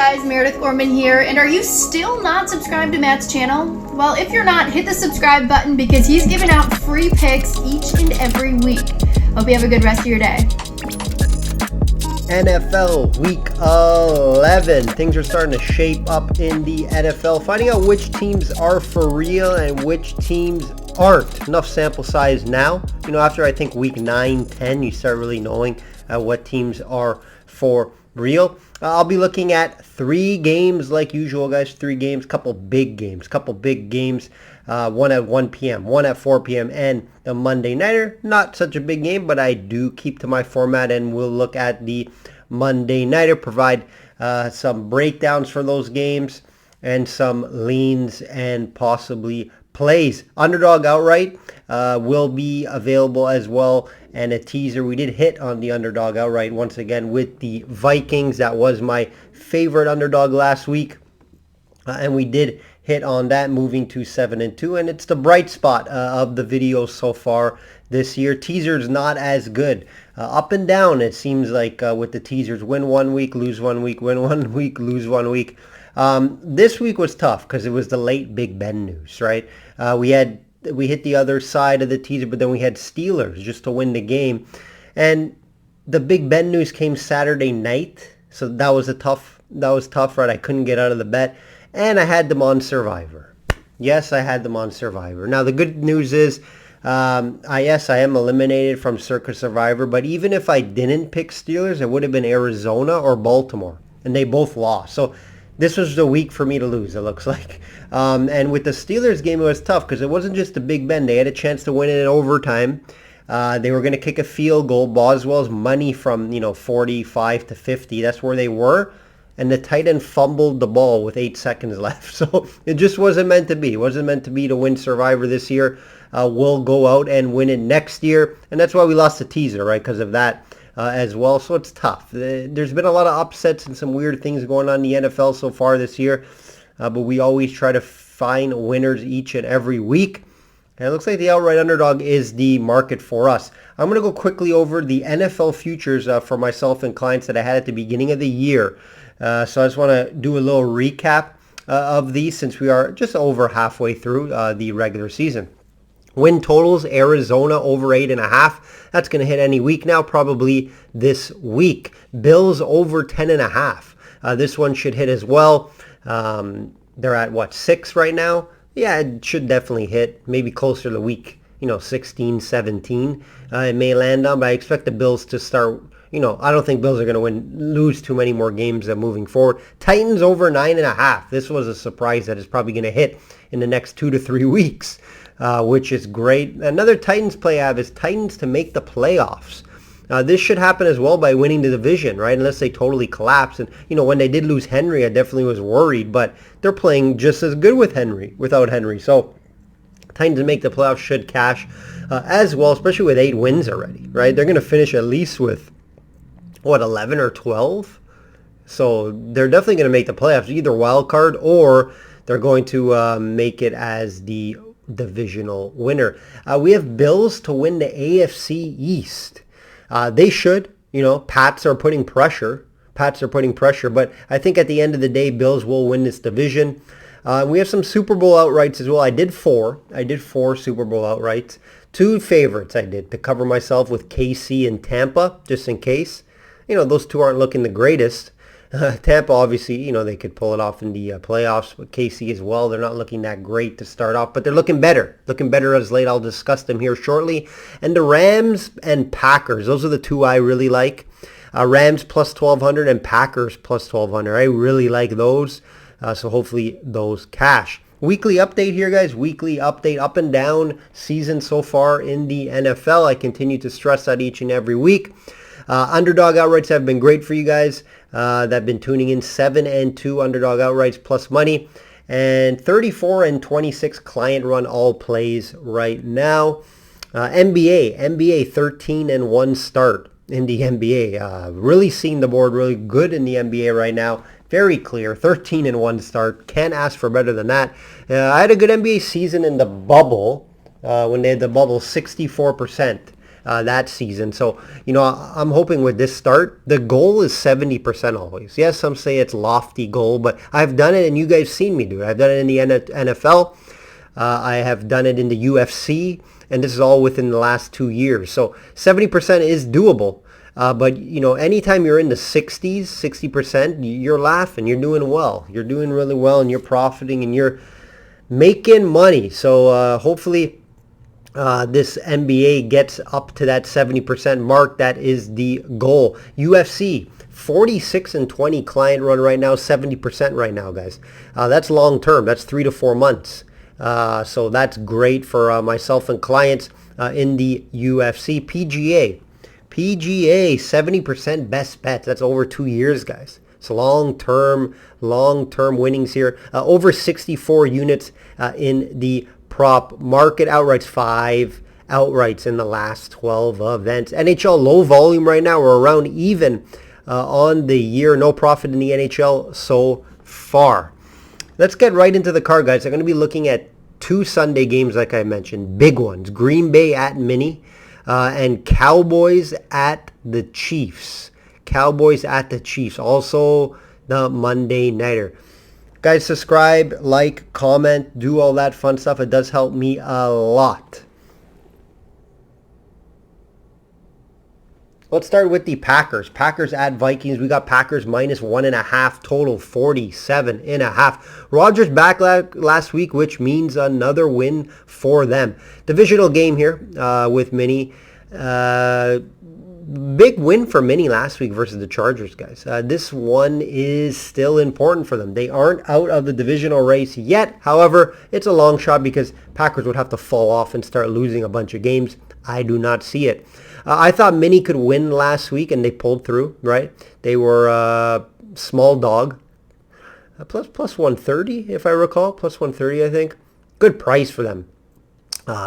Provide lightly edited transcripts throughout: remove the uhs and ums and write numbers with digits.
Guys, Meredith Gorman here, and are you still not subscribed to Matt's channel? Well, if you're not, hit the subscribe button because he's giving out free picks each and every week. Hope you have a good rest of your day. NFL Week 11. Things are starting to shape up in the NFL. Finding out which teams are for real and which teams aren't. Enough sample size now. You know, after I think week 9, 10, you start really knowing what teams are for real. I'll be looking at 3 games like usual, guys. 3 games, couple big games. One at 1 p.m., one at 4 p.m., and the Monday Nighter. Not such a big game, but I do keep to my format, and we'll look at the Monday Nighter, provide some breakdowns for those games, and some leans and possibly plays. Underdog Outright will be available as well, and a teaser. We did hit on the Underdog Outright once again with the Vikings. That was my favorite underdog last week, and we did hit on that, moving to 7-2, and it's the bright spot of the videos so far this year. Teasers not as good. Up and down, it seems like, with the teasers. Win 1 week, lose 1 week, win 1 week, lose 1 week. This week was tough because it was the late Big Ben news, right? We hit the other side of the teaser, but then we had Steelers just to win the game. And the Big Ben news came Saturday night, so that was tough, right? I couldn't get out of the bet. And I had them on Survivor. Yes, I had them on Survivor. Now, the good news is, I am eliminated from Circus Survivor, but even if I didn't pick Steelers, it would have been Arizona or Baltimore, and they both lost. So this was the week for me to lose, it looks like. And with the Steelers game, it was tough because it wasn't just the Big Ben. They had a chance to win it in overtime. They were going to kick a field goal. Boswell's money from 45 to 50. That's where they were. And the tight end fumbled the ball with 8 seconds left. So it just wasn't meant to be. It wasn't meant to be to win Survivor this year. We'll go out and win it next year. And that's why we lost the teaser, right? Because of that as well. So it's tough. There's been a lot of upsets and some weird things going on in the NFL so far this year. But we always try to find winners each and every week. And it looks like the outright underdog is the market for us. I'm going to go quickly over the NFL futures for myself and clients that I had at the beginning of the year. So I just want to do a little recap of these since we are just over halfway through the regular season. Win totals, Arizona over 8.5. That's going to hit any week now, probably this week. Bills over 10.5. This one should hit as well. They're at 6 right now? Yeah, it should definitely hit. Maybe closer to week 16, 17. It may land on, but I expect the Bills to start. I don't think Bills are going to lose too many more games moving forward. Titans over 9.5. This was a surprise that is probably going to hit in the next 2 to 3 weeks, which is great. Another Titans play I have is Titans to make the playoffs. This should happen as well by winning the division, right? Unless they totally collapse. And, when they did lose Henry, I definitely was worried. But they're playing just as good without Henry. So Titans to make the playoffs should cash as well, especially with 8 wins already, right? They're going to finish at least with 11 or 12? So they're definitely going to make the playoffs, either wild card or they're going to make it as the divisional winner. We have Bills to win the AFC East. They should. Pats are putting pressure. But I think at the end of the day, Bills will win this division. We have some Super Bowl outrights as well. I did 4 Super Bowl outrights. 2 favorites I did to cover myself with KC and Tampa, just in case. Those 2 aren't looking the greatest. Tampa, obviously, they could pull it off in the playoffs, but KC as well. They're not looking that great to start off, but they're looking better. As late. I'll discuss them here shortly. And the Rams and Packers, those are the 2 I really like. Rams plus 1,200 and Packers plus 1,200. I really like those, so hopefully those cash. Weekly update here, guys. Weekly update, up and down season so far in the NFL. I continue to stress that each and every week. Underdog outrights have been great for you guys that have been tuning in. 7-2 underdog outrights plus money, and 34-26 client run all plays right now. NBA 13-1 start in the NBA. Really seeing the board really good in the NBA right now. Very clear. 13-1 start. Can't ask for better than that. I had a good NBA season in the bubble when they had the bubble. 64% that season. So, I'm hoping with this start, the goal is 70% always. Yes, some say it's lofty goal, but I've done it and you guys seen me do it. I've done it in the NFL. I have done it in the UFC, and this is all within the last 2 years. So 70% is doable. But, anytime you're in the 60s, 60%, you're laughing. You're doing well. You're doing really well, and you're profiting, and you're making money. So hopefully this NBA gets up to that 70% mark. That is the goal. UFC, 46-20 client run right now, 70% right now, guys. That's long term. That's 3 to 4 months. So that's great for myself and clients in the UFC. PGA, 70% best bets. That's over 2 years, guys. It's long-term winnings here. Over 64 units in the prop market. Outrights, 5 outrights in the last 12 events. NHL, low volume right now. We're around even on the year. No profit in the NHL so far. Let's get right into the card, guys. I'm going to be looking at 2 Sunday games, like I mentioned. Big ones. Green Bay at Mini and Cowboys at the Chiefs. Also the Monday Nighter. Guys, subscribe, like, comment, do all that fun stuff. It does help me a lot. Let's start with the Packers. Packers at Vikings. We got Packers minus 1.5 total, 47.5. Rodgers back last week, which means another win for them. Divisional game here with Mini. Big win for Mini last week versus the Chargers, guys. This one is still important for them. They aren't out of the divisional race yet. However, it's a long shot because Packers would have to fall off and start losing a bunch of games. I do not see it. I thought Mini could win last week, and they pulled through, right? They were small dog. Plus 130, if I recall. Plus 130, I think. Good price for them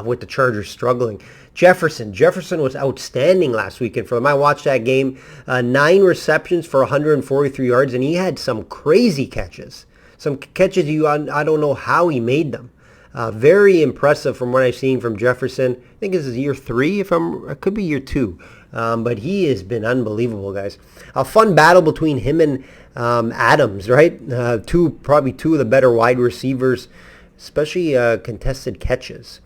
with the Chargers struggling. Jefferson was outstanding last weekend for them. I watched that game. 9 receptions for 143 yards, and he had some crazy catches. Some catches I don't know how he made them. Very impressive from what I've seen from Jefferson. I think this is year 3, it could be year 2. But he has been unbelievable, guys. A fun battle between him and Adams, right? Probably two of the better wide receivers, especially contested catches.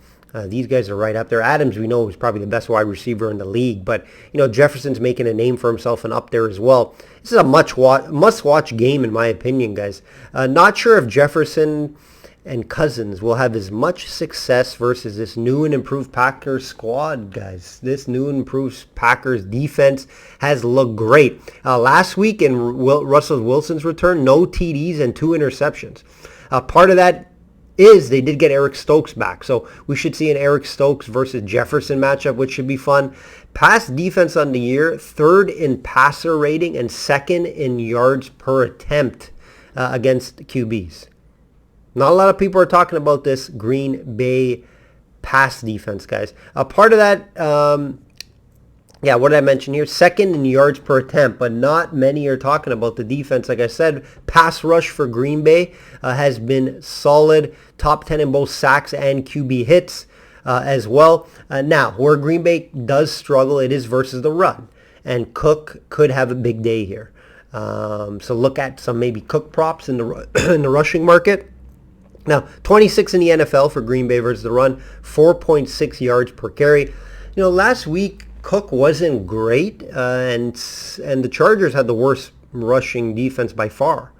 These guys are right up there. Adams, we know, is probably the best wide receiver in the league. But, Jefferson's making a name for himself and up there as well. This is a must-watch game, in my opinion, guys. Not sure if Jefferson and Cousins will have as much success versus this new and improved Packers squad, guys. This new and improved Packers defense has looked great. Last week in Russell Wilson's return, no TDs and 2 interceptions. Part of that is they did get Eric Stokes back. So we should see an Eric Stokes versus Jefferson matchup, which should be fun. Pass defense on the year, 3rd in passer rating and 2nd in yards per attempt against QBs. Not a lot of people are talking about this Green Bay pass defense, guys. A part of that, what did I mention here? 2nd in yards per attempt, but not many are talking about the defense. Like I said, pass rush for Green Bay has been solid. Top 10 in both sacks and QB hits as well. Now, where Green Bay does struggle, it is versus the run. And Cook could have a big day here. So look at some maybe Cook props in the in the rushing market. Now, 26 in the NFL for Green Bay versus the run, 4.6 yards per carry. Last week, Cook wasn't great, and the Chargers had the worst rushing defense by far.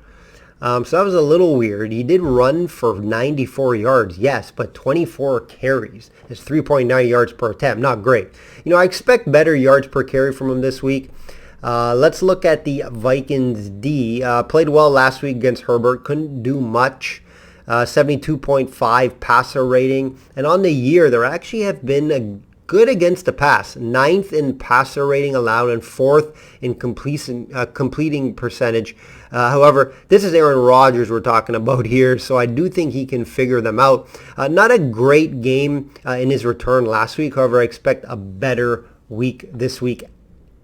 So that was a little weird. He did run for 94 yards, yes, but 24 carries. It's 3.9 yards per attempt. Not great. I expect better yards per carry from him this week. Let's look at the Vikings D. Played well last week against Herbert. Couldn't do much. 72.5 passer rating. And on the year, there actually have been good against the pass. 9th in passer rating allowed and 4th in completing percentage. However, this is Aaron Rodgers we're talking about here, so I do think he can figure them out. Not a great game in his return last week. However, I expect a better week this week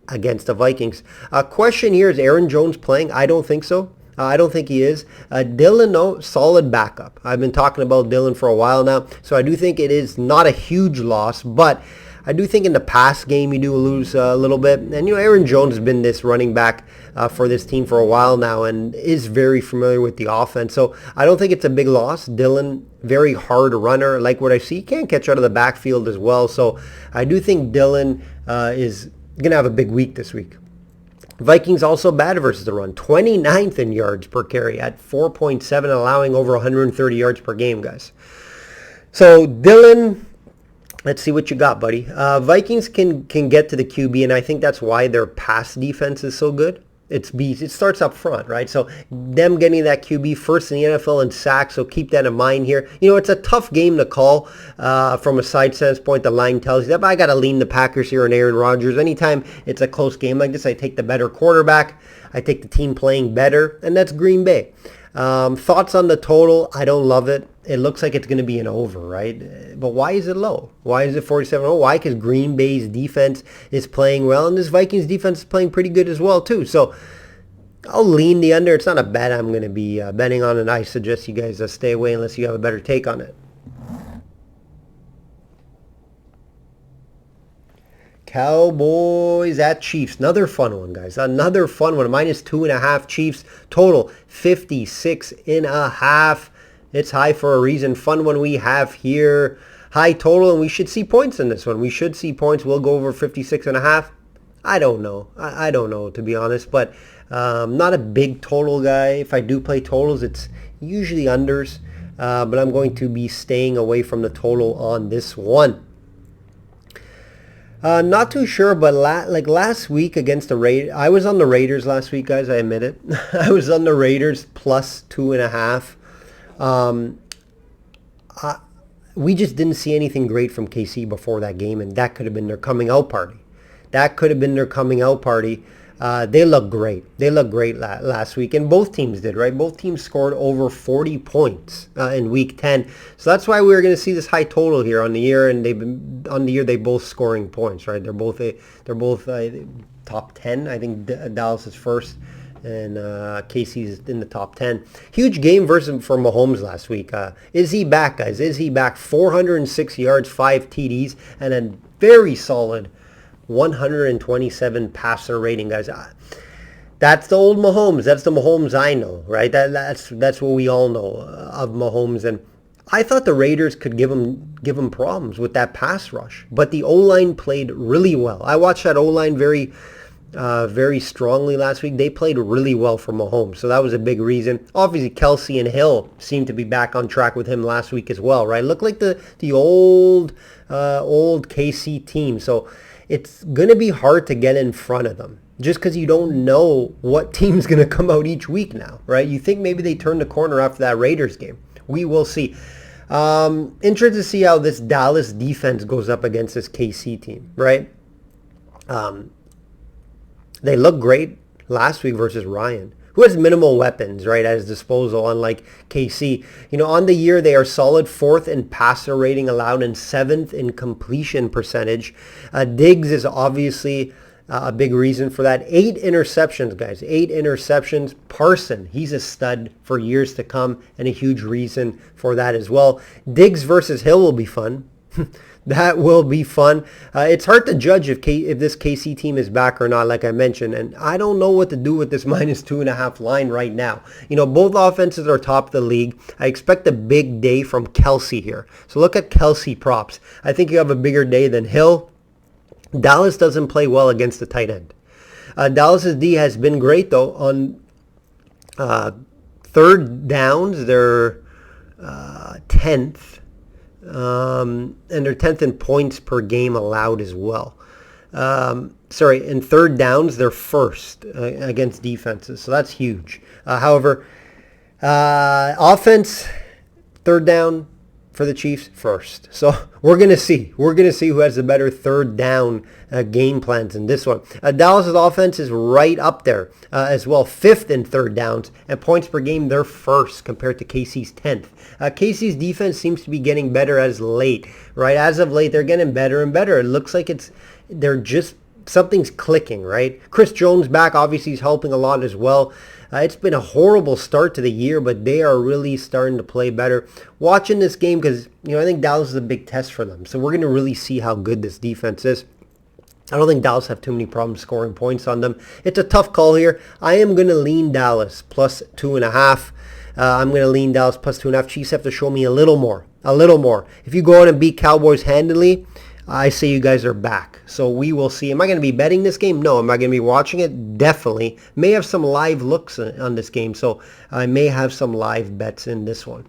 against the Vikings. Question here, is Aaron Jones playing? I don't think so. I don't think he is. Dylan, no, solid backup. I've been talking about Dylan for a while now, so I do think it is not a huge loss, but I do think in the pass game you do lose a little bit. And, Aaron Jones has been this running back for this team for a while now and is very familiar with the offense. So I don't think it's a big loss. Dillon, very hard runner. Like what I see, can't catch out of the backfield as well. So I do think Dillon is going to have a big week this week. Vikings also bad versus the run. 29th in yards per carry at 4.7, allowing over 130 yards per game, guys. So Dillon, let's see what you got, buddy. Vikings can get to the QB, and I think that's why their pass defense is so good. It starts up front, right? So them getting that QB first in the NFL in sacks, so keep that in mind here. It's a tough game to call from a side sense point. The line tells you that, but I got to lean the Packers here and Aaron Rodgers. Anytime it's a close game like this, I take the better quarterback. I take the team playing better, and that's Green Bay. Thoughts on the total? I don't love it. It looks like it's going to be an over, right? But why is it low? Why is it 47-0? Why? Because Green Bay's defense is playing well, and this Vikings defense is playing pretty good as well, too. So I'll lean the under. It's not a bet I'm going to be betting on, and I suggest you guys stay away unless you have a better take on it. Cowboys at Chiefs. Another fun one, guys. Another fun one. -2.5 Chiefs. Total 56.5. It's high for a reason. Fun one we have here. High total, and we should see points in this one. We should see points. We'll go over 56.5. I don't know. I don't know, to be honest. But not a big total guy. If I do play totals, it's usually unders. But I'm going to be staying away from the total on this one. Not too sure, but last week against the Raiders, I was on the Raiders last week, guys. I admit it. I was on the Raiders +2.5. We just didn't see anything great from KC before that game, and that could have been their coming out party. They look great. They looked great last week, and both teams did, right? Both teams scored over 40 points in Week 10. So that's why we're going to see this high total here on the year, and they both scoring points, right? They're both top 10. I think Dallas is first, and KC's in the top 10. Huge game for Mahomes last week. Is he back, guys? Is he back? 406 yards, 5 TDs, and a very solid 127 passer rating, guys. That's the old Mahomes. That's the Mahomes I know, right? That's what we all know of Mahomes. And I thought the Raiders could give him problems with that pass rush, but the O-line played really well. I watched that O-line very strongly last week. They played really well for Mahomes, so that was a big reason. Obviously, Kelsey and Hill seemed to be back on track with him last week as well, right? Looked like the old KC team. So it's going to be hard to get in front of them just because you don't know what team's going to come out each week now, right? You think maybe they turn the corner after that Raiders game. We will see. Interested to see how this Dallas defense goes up against this KC team, right? They looked great last week versus Ryan, who has minimal weapons, right, at his disposal, unlike KC. On the year, they are solid 4th in passer rating allowed and 7th in completion percentage. Diggs is obviously a big reason for that. 8 interceptions, guys. 8 interceptions. Parson, he's a stud for years to come and a huge reason for that as well. Diggs versus Hill will be fun. That will be fun. It's hard to judge if this KC team is back or not, like I mentioned, and I don't know what to do with this -2.5 line right now. Both offenses are top of the league. I expect a big day from Kelsey here. So look at Kelsey props. I think you have a bigger day than Hill. Dallas doesn't play well against the tight end. Dallas's D has been great, though. On third downs, they're 10th. And they're 10th in points per game allowed as well. In third downs, they're first against defenses, so that's huge. However, offense, third down for the Chiefs, first. So we're going to see. We're going to see who has the better third down game plans in this one. Dallas's offense is right up there as well, 5th in third downs, and points per game, they're first compared to KC's 10th. KC's defense seems to be getting better as late, right? As of late, they're getting better and better. It looks like something's clicking, right? Chris Jones back, obviously he's helping a lot as well. It's been a horrible start to the year, but they are really starting to play better. Watching this game because, I think Dallas is a big test for them. So we're going to really see how good this defense is. I don't think Dallas have too many problems scoring points on them. It's a tough call here. I am going to lean Dallas plus 2.5. I'm going to lean Dallas plus 2.5. Chiefs have to show me a little more. If you go out and beat Cowboys handily, I say you guys are back. So we will see. Am I going to be betting this game? No. Am I going to be watching it? Definitely. May have some live looks on this game. So I may have some live bets in this one.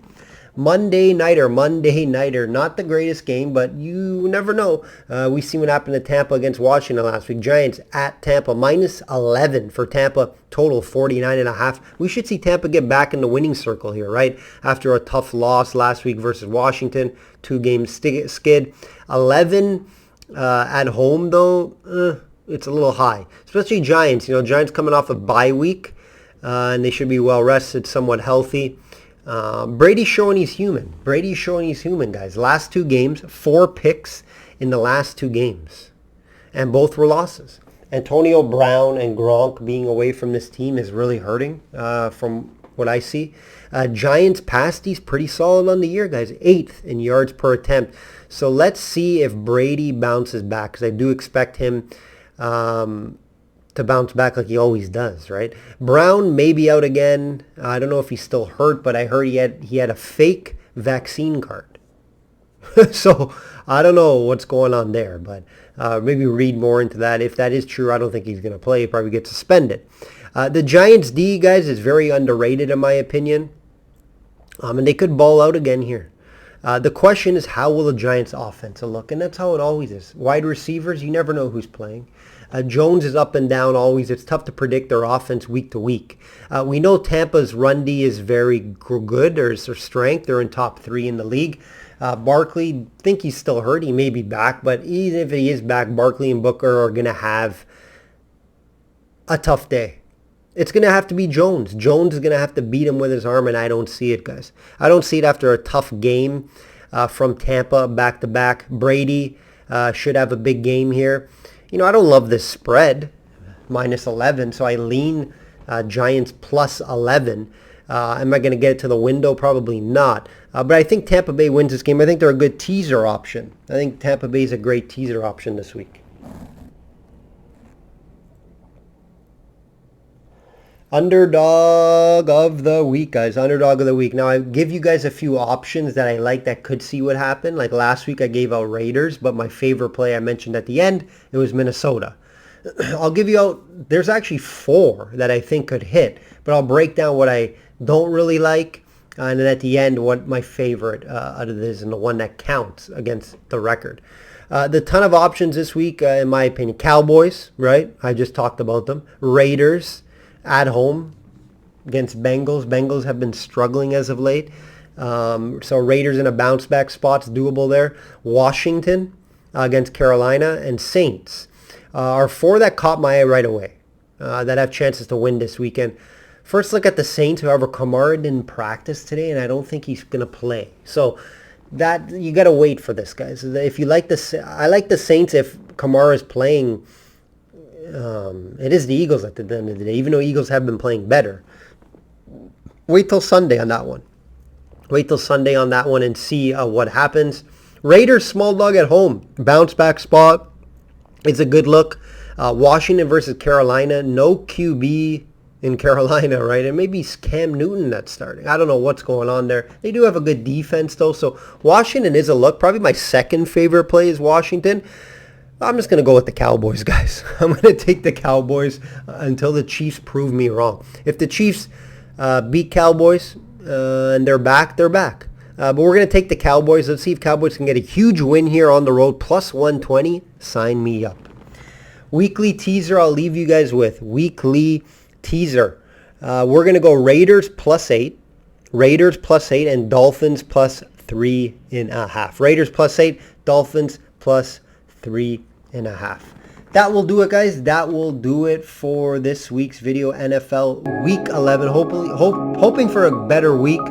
Monday Nighter. Not the greatest game, but you never know. We see what happened to Tampa against Washington last week. Giants at Tampa. minus 11 for Tampa. Total 49.5. We should see Tampa get back in the winning circle here, right? After a tough loss last week versus Washington. 2-game skid. 11 at home, though. It's a little high. Especially Giants. Giants coming off a bye week. And they should be well rested, somewhat healthy. Brady's showing he's human. Guys. Last 2 games, 4 picks in the last 2 games. And both were losses. Antonio Brown and Gronk being away from this team is really hurting from what I see. Giants pasties pretty solid on the year, guys. 8th in yards per attempt. So let's see if Brady bounces back, because I do expect him to bounce back like he always does, right? Brown may be out again. I don't know if he's still hurt, but I heard he had a fake vaccine card. So I don't know what's going on there, but maybe read more into that. If that is true, I don't think he's going to play. He'll probably get suspended. The Giants D, guys, is very underrated in my opinion. And they could ball out again here. The question is, how will the Giants offense look? And that's how it always is. Wide receivers, you never know who's playing. Jones is up and down always. It's tough to predict their offense week to week. We know Tampa's run D is very good. There's their strength. They're in top 3 in the league. Barkley, think he's still hurt. He may be back, but even if he is back, Barkley and Booker are going to have a tough day. It's going to have to be Jones. Jones is going to have to beat him with his arm, and I don't see it, guys. I don't see it after a tough game from Tampa back-to-back. Brady should have a big game here. I don't love this spread, minus 11, so I lean Giants plus 11. Am I going to get it to the window? Probably not. But I think Tampa Bay wins this game. I think they're a good teaser option. I think Tampa Bay is a great teaser option this week. Underdog of the week, guys. Underdog of the week. Now, I give you guys a few options that I like that could see what happened. Like last week, I gave out Raiders, but my favorite play I mentioned at the end, it was Minnesota. I'll give you out, there's actually 4 that I think could hit, but I'll break down what I don't really like, and then at the end, what my favorite out of this and the one that counts against the record. The ton of options this week, in my opinion. Cowboys, right? I just talked about them. Raiders at home against Bengals. Bengals have been struggling as of late. So Raiders in a bounce back spot's doable there. Washington against Carolina, and Saints are 4 that caught my eye right away that have chances to win this weekend. First look at the Saints. However, Kamara didn't practice today, and I don't think he's going to play. So that you got to wait for this, guys. If you like I like the Saints if Kamara is playing. It is the Eagles at the end of the day, even though Eagles have been playing better. Wait till Sunday on that one. And see what happens. Raiders small dog at home. Bounce back spot. It's a good look. Washington versus Carolina. No QB in Carolina, right? And maybe Cam Newton that's starting. I don't know what's going on there. They do have a good defense, though. So Washington is a look. Probably my second favorite play is Washington. I'm just going to go with the Cowboys, guys. I'm going to take the Cowboys until the Chiefs prove me wrong. If the Chiefs beat Cowboys and they're back, they're back. But we're going to take the Cowboys. Let's see if Cowboys can get a huge win here on the road. Plus 120. Sign me up. Weekly teaser I'll leave you guys with. We're going to go Raiders plus 8. And Dolphins plus 3.5. Raiders plus 8. Dolphins plus 3.5. That will do it, guys. That will do it for this week's video. NFL Week 11. Hoping for a better week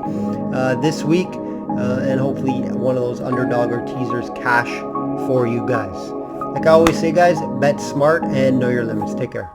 this week. And hopefully one of those underdog or teasers cash for you guys. Like I always say, guys, bet smart and know your limits. Take care.